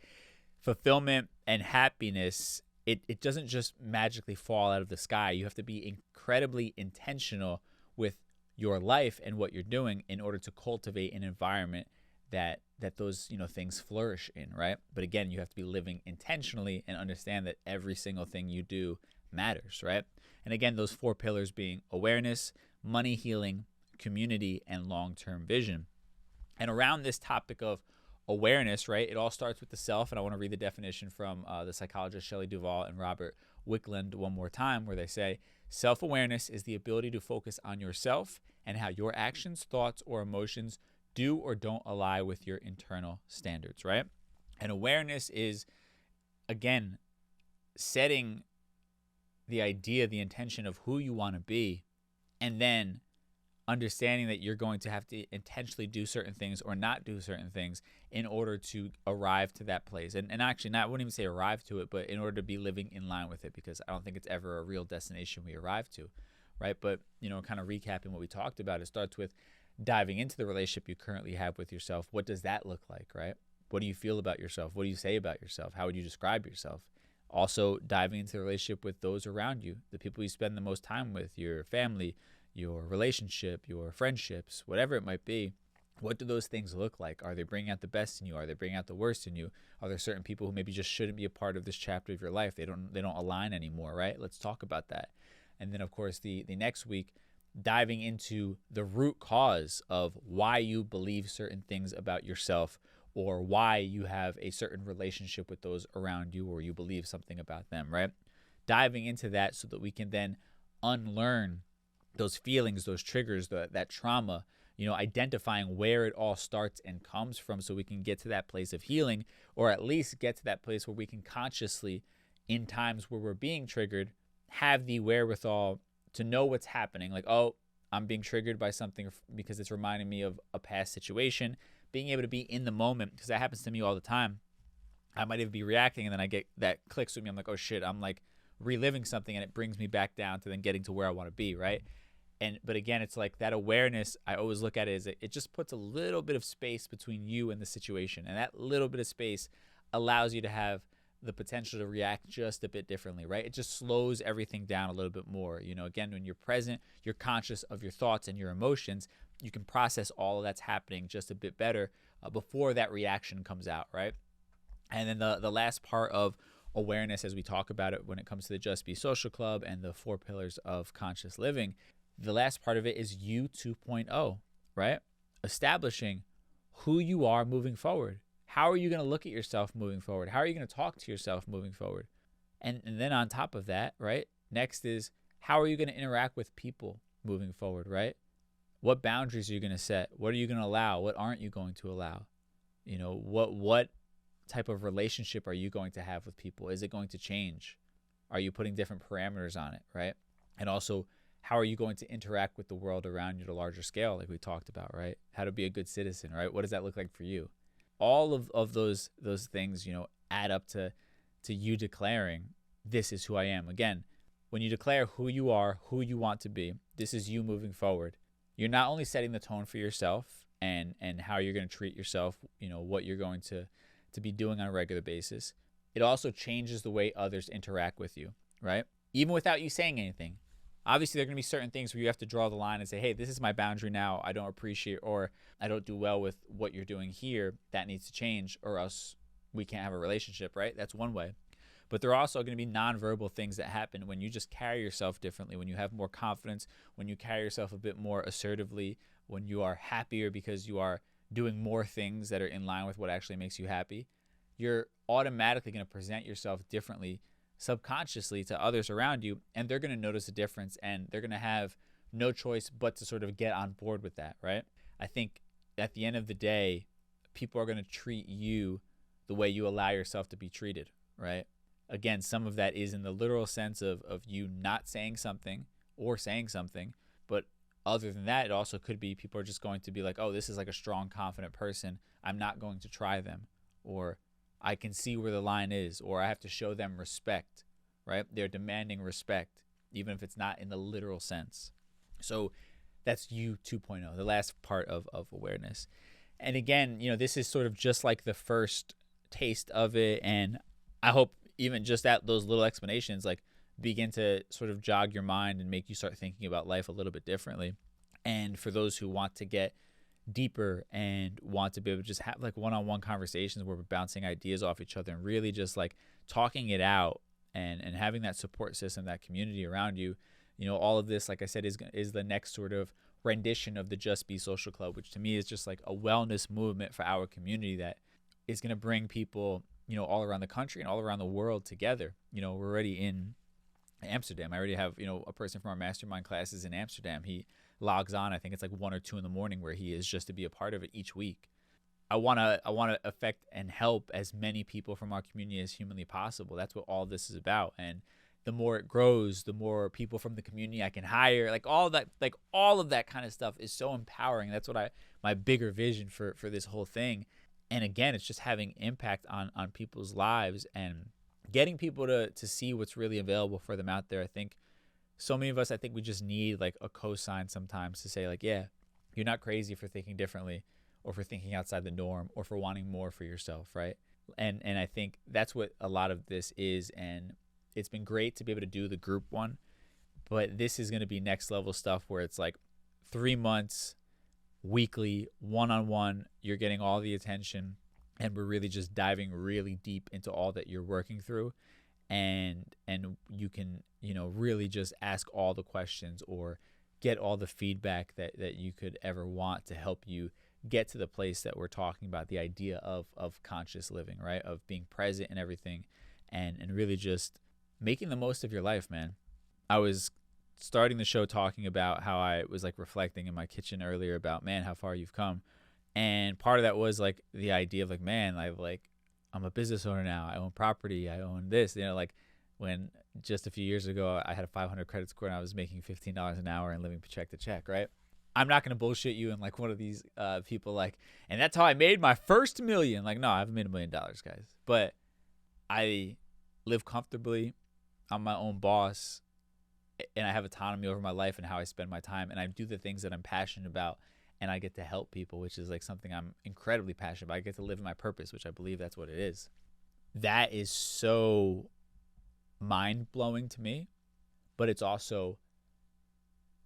fulfillment and happiness, it doesn't just magically fall out of the sky. You have to be incredibly intentional with your life and what you're doing in order to cultivate an environment that those things flourish in, right? But again, you have to be living intentionally and understand that every single thing you do matters, right? And again, those 4 pillars being awareness, money, healing, community, and long-term vision. And around this topic of awareness, right, it all starts with the self. And I want to read the definition from the psychologists Shelley Duvall and Robert Wickland one more time, where they say, self-awareness is the ability to focus on yourself and how your actions, thoughts, or emotions do or don't align with your internal standards, right? And awareness is, again, setting the idea, the intention of who you want to be, and then understanding that you're going to have to intentionally do certain things or not do certain things in order to arrive to that place. And actually, I wouldn't even say arrive to it, but in order to be living in line with it, because I don't think it's ever a real destination we arrive to, right? But, kind of recapping what we talked about, it starts with diving into the relationship you currently have with yourself. What does that look like, right? What do you feel about yourself? What do you say about yourself? How would you describe yourself? Also, diving into the relationship with those around you, the people you spend the most time with, your family, your relationship, your friendships, whatever it might be. What do those things look like? Are they bringing out the best in you? Are they bringing out the worst in you? Are there certain people who maybe just shouldn't be a part of this chapter of your life? They don't align anymore, right? Let's talk about that. And then, of course, the next week, diving into the root cause of why you believe certain things about yourself, or why you have a certain relationship with those around you, or you believe something about them, right? Diving into that so that we can then unlearn those feelings, those triggers, that trauma, identifying where it all starts and comes from, so we can get to that place of healing, or at least get to that place where we can consciously, in times where we're being triggered, have the wherewithal to know what's happening. Like, oh, I'm being triggered by something because it's reminding me of a past situation. Being able to be in the moment, because that happens to me all the time. I might even be reacting, and then I get that clicks with me. I'm like, oh shit, I'm like reliving something, and it brings me back down to then getting to where I want to be, right? But again, it's like that awareness, I always look at it as it just puts a little bit of space between you and the situation. And that little bit of space allows you to have the potential to react just a bit differently, right? It just slows everything down a little bit more. Again, when you're present, you're conscious of your thoughts and your emotions. You can process all of that's happening just a bit better before that reaction comes out, right? And then the last part of awareness, as we talk about it when it comes to the Just Be Social Club and the 4 pillars of conscious living, the last part of it is you 2.0, right? Establishing who you are moving forward. How are you going to look at yourself moving forward? How are you going to talk to yourself moving forward? And then on top of that, right, next is how are you going to interact with people moving forward, right? What boundaries are you going to set? What are you going to allow? What aren't you going to allow? What type of relationship are you going to have with people? Is it going to change? Are you putting different parameters on it, right? And also, how are you going to interact with the world around you at a larger scale, like we talked about, right? How to be a good citizen, right? What does that look like for you? All of those things, add up to you declaring, this is who I am. Again, when you declare who you are, who you want to be, this is you moving forward. You're not only setting the tone for yourself and how you're going to treat yourself, what you're going to be doing on a regular basis. It also changes the way others interact with you, right? Even without you saying anything. Obviously, there are going to be certain things where you have to draw the line and say, hey, this is my boundary now. I don't appreciate, or I don't do well with what you're doing here. That needs to change, or else we can't have a relationship, right? That's one way. But there are also going to be nonverbal things that happen when you just carry yourself differently, when you have more confidence, when you carry yourself a bit more assertively, when you are happier because you are doing more things that are in line with what actually makes you happy. You're automatically going to present yourself differently subconsciously to others around you, and they're going to notice a difference, and they're going to have no choice but to sort of get on board with that, right? I think at the end of the day, people are going to treat you the way you allow yourself to be treated, right? Again, some of that is in the literal sense of you not saying something or saying something, but other than that, it also could be people are just going to be like, oh, this is like a strong, confident person. I'm not going to try them, or I can see where the line is, or I have to show them respect, right? They're demanding respect, even if it's not in the literal sense. So that's you 2.0, the last part of awareness. And again, this is sort of just like the first taste of it. And I hope even just that, those little explanations, like, begin to sort of jog your mind and make you start thinking about life a little bit differently. And for those who want to get deeper and want to be able to just have like one-on-one conversations where we're bouncing ideas off each other and really just like talking it out and having that support system, that community around you, all of this, like I said, is the next sort of rendition of the Just Be Social Club, which to me is just like a wellness movement for our community that is going to bring people, all around the country and all around the world together. We're already in Amsterdam. I already have, a person from our mastermind classes in Amsterdam. He logs on, I think it's like 1 or 2 in the morning, where he is just to be a part of it each week. I want to affect and help as many people from our community as humanly possible. That's what all this is about. And the more it grows, the more people from the community I can hire, like all of that kind of stuff is so empowering. That's what my bigger vision for this whole thing. And again, it's just having impact on people's lives and getting people to see what's really available for them out there. I think so many of us, we just need like a cosign sometimes to say like, yeah, you're not crazy for thinking differently or for thinking outside the norm or for wanting more for yourself, right? And I think that's what a lot of this is. And it's been great to be able to do the group one, but this is going to be next level stuff where it's like 3 months, weekly, one-on-one, you're getting all the attention, and we're really just diving really deep into all that you're working through, and you can really just ask all the questions or get all the feedback that you could ever want to help you get to the place that we're talking about, the idea of conscious living, right? Of being present in everything and really just making the most of your life, man. I was starting the show talking about how I was like reflecting in my kitchen earlier about, man, how far you've come. And part of that was like the idea of like, man, I'm a business owner now. I own property. I own this, like when just a few years ago, I had a 500 credit score and I was making $15 an hour and living check to check, right? I'm not going to bullshit you and like one of these people like, and that's how I made my first $1 million. Like, no, I haven't made $1 million, guys. But I live comfortably. I'm my own boss, and I have autonomy over my life and how I spend my time, and I do the things that I'm passionate about, and I get to help people, which is like something I'm incredibly passionate about. I get to live in my purpose, which I believe that's what it is. That is so mind-blowing to me, but it's also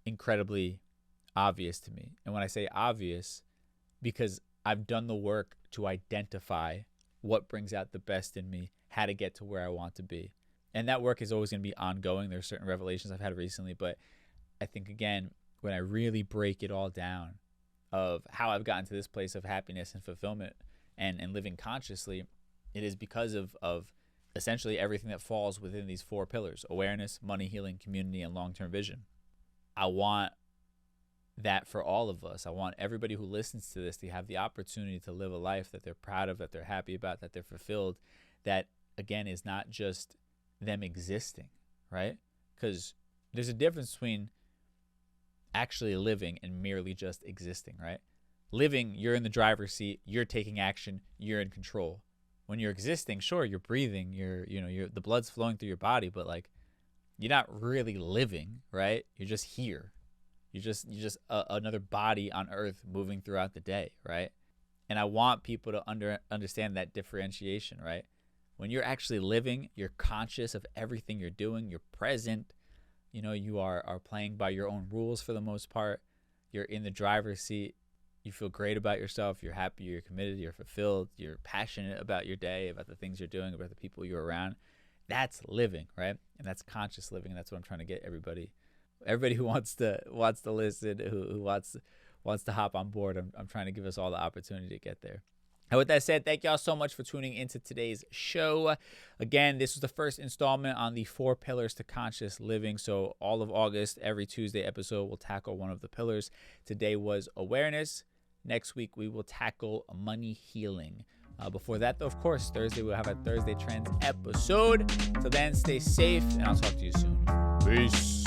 incredibly obvious to me. And when I say obvious, because I've done the work to identify what brings out the best in me, how to get to where I want to be. And that work is always going to be ongoing. There's certain revelations I've had recently, but I think, again, when I really break it all down of how I've gotten to this place of happiness and fulfillment and living consciously, it is because of essentially everything that falls within these 4 pillars: awareness, money, healing, community, and long-term vision. I want that for all of us. I want everybody who listens to this to have the opportunity to live a life that they're proud of, that they're happy about, that they're fulfilled, that, again, is not just them existing, right? Because there's a difference between actually living and merely just existing, right? Living, you're in the driver's seat, you're taking action, you're in control. When you're existing, sure, you're breathing, you're the blood's flowing through your body, but like you're not really living, right? You're just here. You're just another body on earth moving throughout the day, right? And I want people to understand that differentiation, right? When you're actually living, you're conscious of everything you're doing. You're present. You are playing by your own rules for the most part. You're in the driver's seat. You feel great about yourself. You're happy. You're committed. You're fulfilled. You're passionate about your day, about the things you're doing, about the people you're around. That's living, right? And that's conscious living. And that's what I'm trying to get everybody who wants to listen, who wants to hop on board. I'm trying to give us all the opportunity to get there. And with that said, thank y'all so much for tuning into today's show. Again, this was the first installment on the 4 pillars to conscious living. So all of August, every Tuesday episode, we'll tackle one of the pillars. Today was awareness. Next week, we will tackle money healing. Before that, though, of course, Thursday, we'll have a Thursday Trends episode. Till then, stay safe, and I'll talk to you soon. Peace.